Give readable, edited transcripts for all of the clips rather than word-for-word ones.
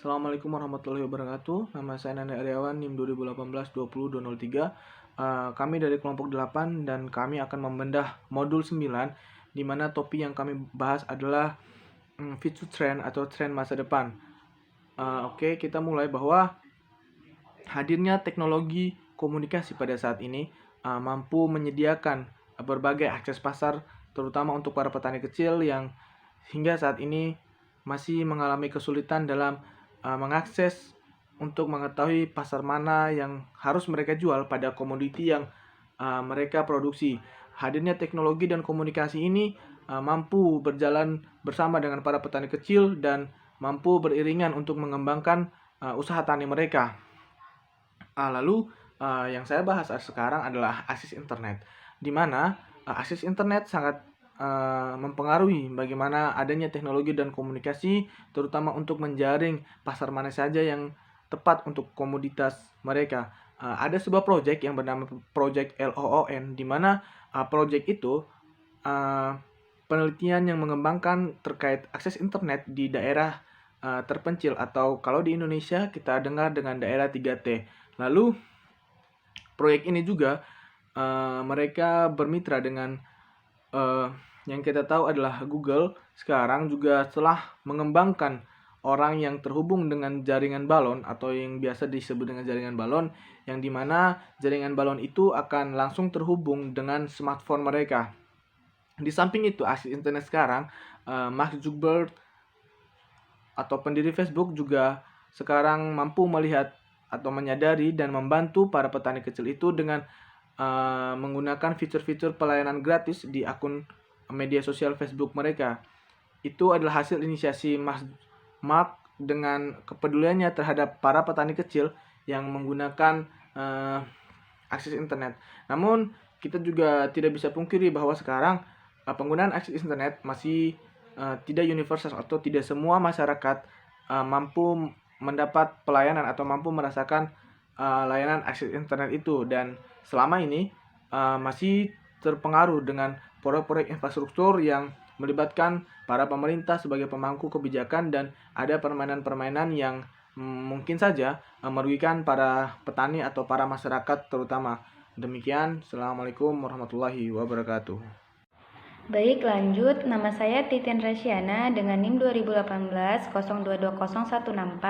Assalamualaikum warahmatullahi wabarakatuh. Nama saya Nanda Aryawan, NIM 2018-20-203. Kami dari kelompok 8 dan kami akan membedah modul 9, di mana topik yang kami bahas adalah future trend atau tren masa depan. Oke, kita mulai bahwa hadirnya teknologi komunikasi pada saat ini mampu menyediakan berbagai akses pasar, terutama untuk para petani kecil yang hingga saat ini masih mengalami kesulitan dalam mengakses untuk mengetahui pasar mana yang harus mereka jual pada komoditi yang mereka produksi. Hadirnya teknologi dan komunikasi ini mampu berjalan bersama dengan para petani kecil dan mampu beriringan untuk mengembangkan usaha tani mereka. Lalu yang saya bahas sekarang adalah akses internet, di mana akses internet sangat mempengaruhi bagaimana adanya teknologi dan komunikasi, terutama untuk menjaring pasar mana saja yang tepat untuk komoditas mereka. Ada sebuah proyek yang bernama Project LOON, di mana proyek itu penelitian yang mengembangkan terkait akses internet di daerah terpencil, atau kalau di Indonesia kita dengar dengan daerah 3T. Lalu proyek ini juga mereka bermitra dengan yang kita tahu adalah Google. Sekarang juga telah mengembangkan orang yang terhubung dengan jaringan balon atau yang biasa disebut dengan jaringan balon, yang dimana jaringan balon itu akan langsung terhubung dengan smartphone mereka. Di samping itu, akses internet sekarang, Mark Zuckerberg atau pendiri Facebook juga sekarang mampu melihat atau menyadari dan membantu para petani kecil itu dengan menggunakan fitur-fitur pelayanan gratis di akun media sosial Facebook mereka. Itu adalah hasil inisiasi Mark dengan kepeduliannya terhadap para petani kecil yang menggunakan akses internet. Namun kita juga tidak bisa pungkiri bahwa sekarang penggunaan akses internet masih tidak universal, atau tidak semua masyarakat mampu mendapat pelayanan atau mampu merasakan layanan akses internet itu, dan selama ini masih terpengaruh dengan proyek-proyek infrastruktur yang melibatkan para pemerintah sebagai pemangku kebijakan, dan ada permainan-permainan yang mungkin saja merugikan para petani atau para masyarakat terutama. Demikian, Assalamualaikum warahmatullahi wabarakatuh. Baik, lanjut. Nama saya Titin Rasyana dengan NIM 2018-0220-164.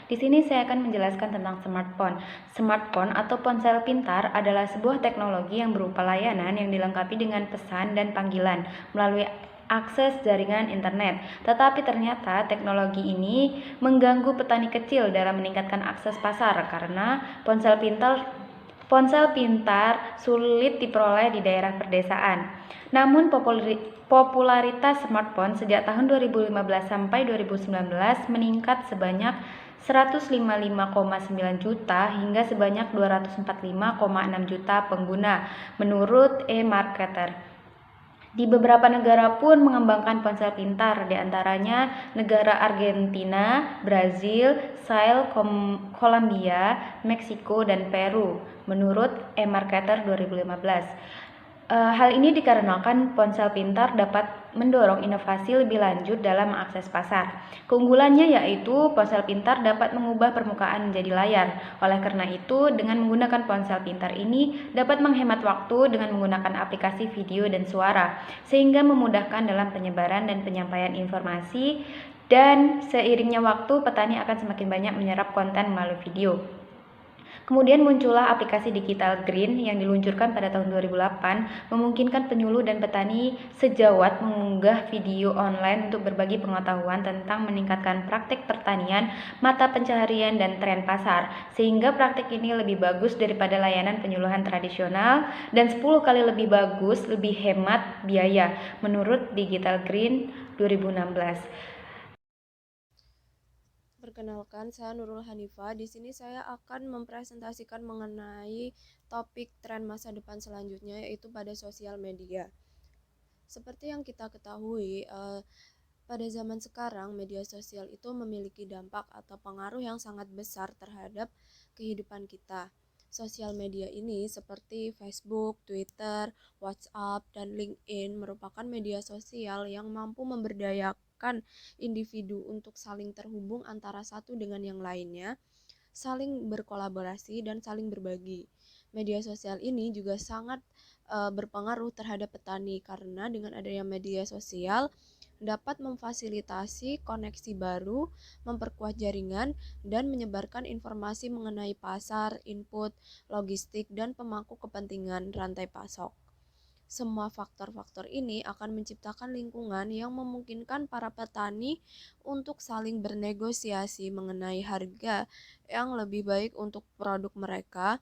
Di sini saya akan menjelaskan tentang smartphone. Smartphone atau ponsel pintar adalah sebuah teknologi yang berupa layanan yang dilengkapi dengan pesan dan panggilan melalui akses jaringan internet. Tetapi ternyata teknologi ini mengganggu petani kecil dalam meningkatkan akses pasar karena Ponsel pintar sulit diperoleh di daerah pedesaan. Namun popularitas smartphone sejak tahun 2015 sampai 2019 meningkat sebanyak 155,9 juta hingga sebanyak 245,6 juta pengguna menurut eMarketer. Di beberapa negara pun mengembangkan ponsel pintar, diantaranya negara Argentina, Brazil, Chile, Kolombia, Meksiko, dan Peru, menurut eMarketer 2015. Hal ini dikarenakan ponsel pintar dapat mendorong inovasi lebih lanjut dalam mengakses pasar. Keunggulannya yaitu ponsel pintar dapat mengubah permukaan menjadi layar. Oleh karena itu, dengan menggunakan ponsel pintar ini dapat menghemat waktu dengan menggunakan aplikasi video dan suara, sehingga memudahkan dalam penyebaran dan penyampaian informasi, dan seiringnya waktu petani akan semakin banyak menyerap konten melalui video. Kemudian muncullah aplikasi Digital Green yang diluncurkan pada tahun 2008, memungkinkan penyuluh dan petani sejawat mengunggah video online untuk berbagi pengetahuan tentang meningkatkan praktik pertanian, mata pencaharian, dan tren pasar, sehingga praktik ini lebih bagus daripada layanan penyuluhan tradisional dan 10 kali lebih bagus, lebih hemat biaya, menurut Digital Green 2016. Perkenalkan, saya Nurul Hanifah. Di sini saya akan mempresentasikan mengenai topik tren masa depan selanjutnya, yaitu pada sosial media. Seperti yang kita ketahui, pada zaman sekarang media sosial itu memiliki dampak atau pengaruh yang sangat besar terhadap kehidupan kita. Sosial media ini seperti Facebook, Twitter, WhatsApp, dan LinkedIn merupakan media sosial yang mampu memudahkan individu untuk saling terhubung antara satu dengan yang lainnya, saling berkolaborasi, dan saling berbagi. Media sosial ini juga sangat berpengaruh terhadap petani karena dengan adanya media sosial dapat memfasilitasi koneksi baru, memperkuat jaringan, dan menyebarkan informasi mengenai pasar, input, logistik, dan pemangku kepentingan rantai pasok. Semua faktor-faktor ini akan menciptakan lingkungan yang memungkinkan para petani untuk saling bernegosiasi mengenai harga yang lebih baik untuk produk mereka,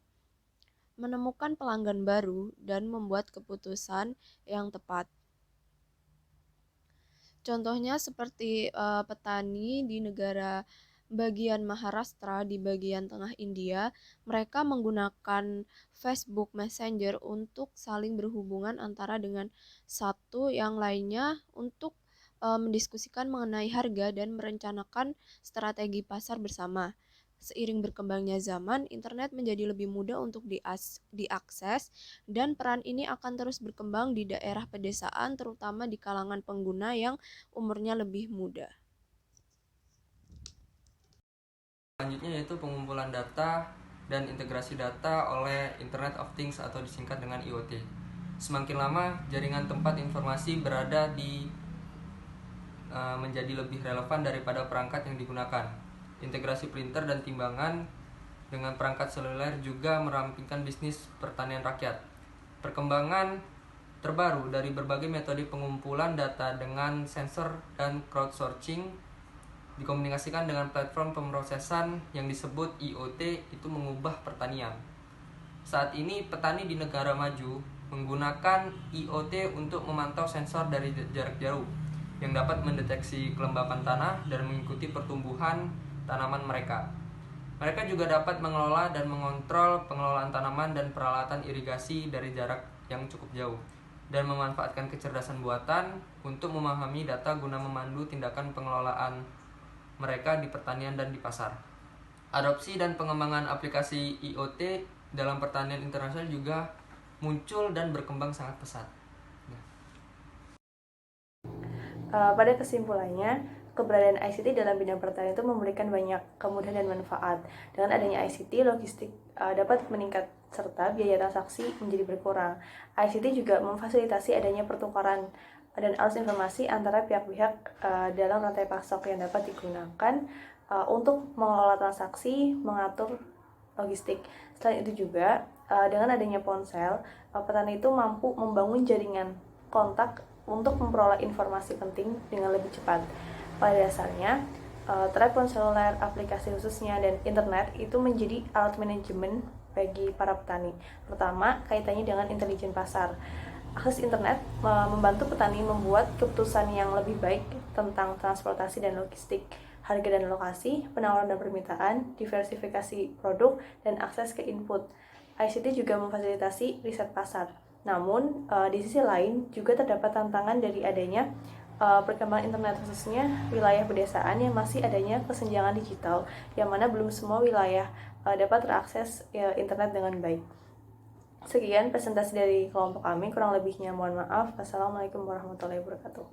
menemukan pelanggan baru, dan membuat keputusan yang tepat. Contohnya seperti petani di negara bagian Maharashtra di bagian tengah India, mereka menggunakan Facebook Messenger untuk saling berhubungan antara dengan satu yang lainnya untuk mendiskusikan mengenai harga dan merencanakan strategi pasar bersama. Seiring berkembangnya zaman, internet menjadi lebih mudah untuk diakses, dan peran ini akan terus berkembang di daerah pedesaan, terutama di kalangan pengguna yang umurnya lebih muda. Selanjutnya yaitu pengumpulan data dan integrasi data oleh Internet of Things atau disingkat dengan IoT. Semakin lama jaringan tempat informasi berada menjadi lebih relevan daripada perangkat yang digunakan. Integrasi printer dan timbangan dengan perangkat seluler juga merampingkan bisnis pertanian rakyat. Perkembangan terbaru dari berbagai metode pengumpulan data dengan sensor dan crowdsourcing dikomunikasikan dengan platform pemrosesan yang disebut IoT itu mengubah pertanian. Saat ini petani di negara maju menggunakan IoT untuk memantau sensor dari jarak jauh yang dapat mendeteksi kelembapan tanah dan mengikuti pertumbuhan tanaman mereka. Mereka juga dapat mengelola dan mengontrol pengelolaan tanaman dan peralatan irigasi dari jarak yang cukup jauh dan memanfaatkan kecerdasan buatan untuk memahami data guna memandu tindakan pengelolaan mereka di pertanian dan di pasar. Adopsi dan pengembangan aplikasi IoT dalam pertanian internasional juga muncul dan berkembang sangat pesat. Pada kesimpulannya, keberadaan ICT dalam bidang pertanian itu memberikan banyak kemudahan dan manfaat. Dengan adanya ICT, logistik dapat meningkat serta biaya transaksi menjadi berkurang. ICT juga memfasilitasi adanya pertukaran dan arus informasi antara pihak-pihak dalam rantai pasok yang dapat digunakan untuk mengelola transaksi, mengatur logistik. Selain itu juga, dengan adanya ponsel, petani itu mampu membangun jaringan kontak untuk memperoleh informasi penting dengan lebih cepat. Pada dasarnya, telepon seluler, aplikasi khususnya, dan internet itu menjadi alat manajemen bagi para petani. Pertama, kaitannya dengan intelijen pasar. Akses internet membantu petani membuat keputusan yang lebih baik tentang transportasi dan logistik, harga dan lokasi, penawaran dan permintaan, diversifikasi produk, dan akses ke input. ICT juga memfasilitasi riset pasar. Namun, di sisi lain juga terdapat tantangan dari adanya perkembangan internet, khususnya wilayah pedesaan yang masih adanya kesenjangan digital, yang mana belum semua wilayah dapat terakses internet dengan baik. Sekian presentasi dari kelompok kami, kurang lebihnya mohon maaf. Wassalamualaikum warahmatullahi wabarakatuh.